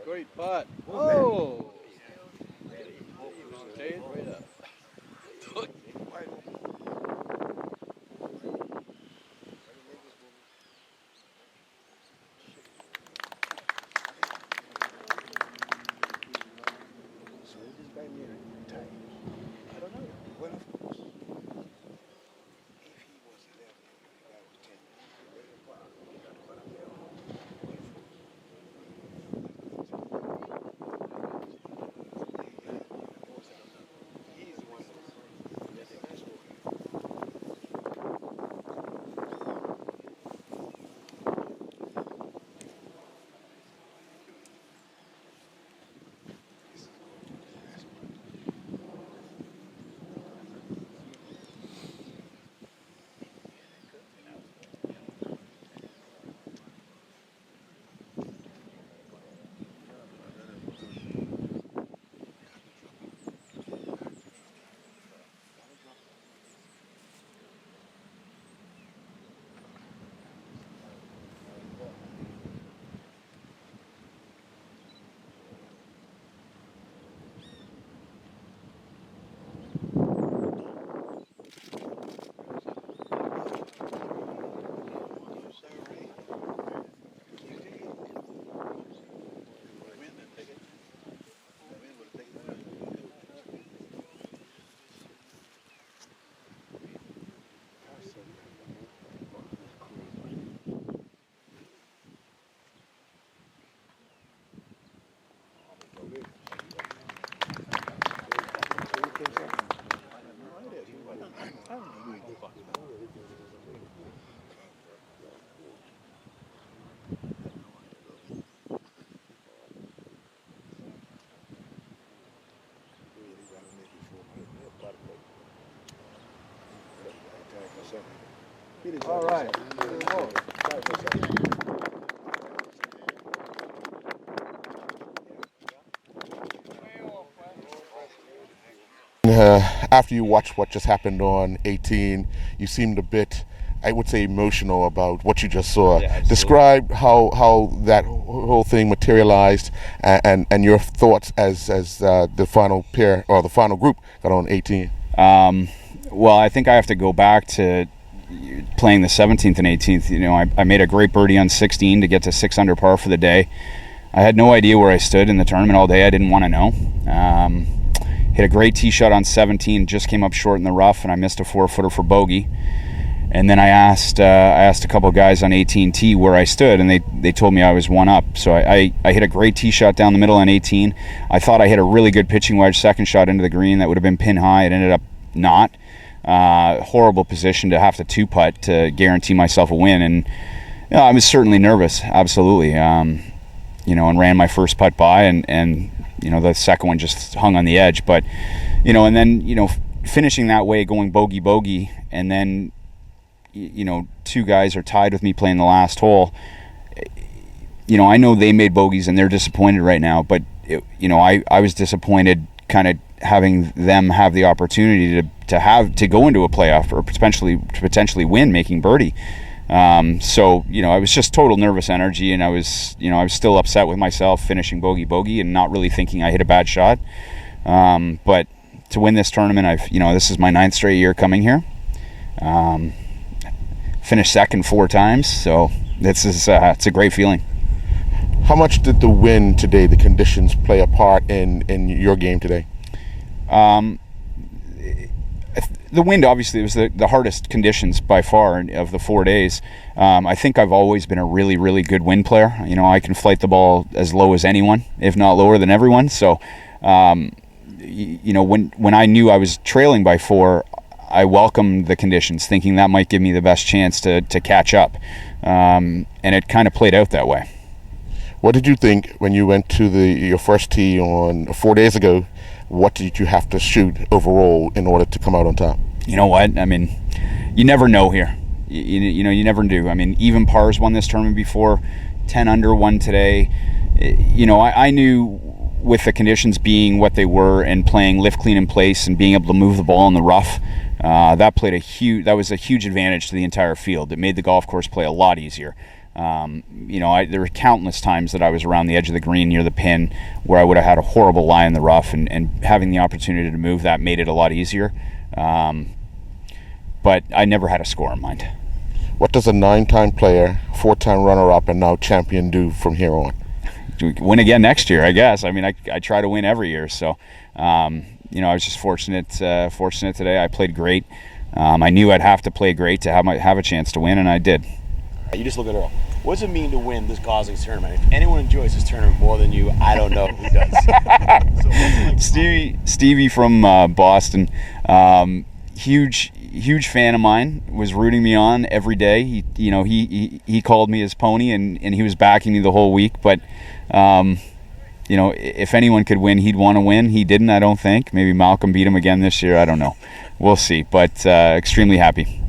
Great putt. Oh! Stayed right up. I don't know. Well, of course. If he was 11, the guy was 10. He's the one that's successful. All right. After you watched what just happened on 18, you seemed a bit, I would say, emotional about what you just saw. Yeah, describe how that whole thing materialized and your thoughts as the final pair or the final group got on 18. Well, I think I have to go back to playing the 17th and 18th. You know, I made a great birdie on 16 to get to 6 under par for the day. I had no idea where I stood in the tournament all day. I didn't want to know. Hit a great tee shot on 17, just came up short in the rough, and I missed a 4-footer for bogey. And then I asked a couple of guys on 18T where I stood, and they told me I was one up. So I hit a great tee shot down the middle on 18. I thought I hit a really good pitching wedge second shot into the green that would have been pin high. It ended up not. Horrible position to have to two-putt to guarantee myself a win. And you know, I was certainly nervous, absolutely. You know, and ran my first putt by, and you know, the second one just hung on the edge. But you know, and then you know, finishing that way, going bogey, and then you know, two guys are tied with me playing the last hole. You know, I know they made bogeys and they're disappointed right now, but you know, I was disappointed kind of having them have the opportunity to go into a playoff or potentially win making birdie. So you know, I was just total nervous energy, and I was still upset with myself finishing bogey and not really thinking I hit a bad shot. But to win this tournament, this is my 9th straight year coming here. Finished second 4 times, so it's a great feeling. How much did the win today, the conditions, play a part in your game today? The wind, obviously, was the hardest conditions by far of the 4 days. I think I've always been a really, really good wind player. You know, I can flight the ball as low as anyone, if not lower than everyone. So, you know, when I knew I was trailing by 4, I welcomed the conditions, thinking that might give me the best chance to catch up. And it kind of played out that way. What did you think when you went to your first tee on 4 days ago? What did you have to shoot overall in order to come out on top? You know what? I mean, you never know here. You know, you never do. I mean, even pars won this tournament before, 10 under won today. You know, I knew with the conditions being what they were and playing lift clean in place and being able to move the ball in the rough, that was a huge advantage to the entire field. It made the golf course play a lot easier. You know, there were countless times that I was around the edge of the green near the pin where I would have had a horrible lie in the rough, and having the opportunity to move that made it a lot easier. But I never had a score in mind. What does a 9-time player, 4-time runner-up, and now champion do from here on? Win again next year, I guess. I mean, I try to win every year. So, you know, I was just fortunate today. I played great. I knew I'd have to play great to have a chance to win, and I did. You just look at Earl. What does it mean to win this Gosling tournament? If anyone enjoys this tournament more than you, I don't know who does. Stevie from Boston, huge fan of mine, was rooting me on every day. He called me his pony, and he was backing me the whole week. But you know, if anyone could win, he'd want to win. He didn't, I don't think. Maybe Malcolm beat him again this year. I don't know. We'll see. But extremely happy.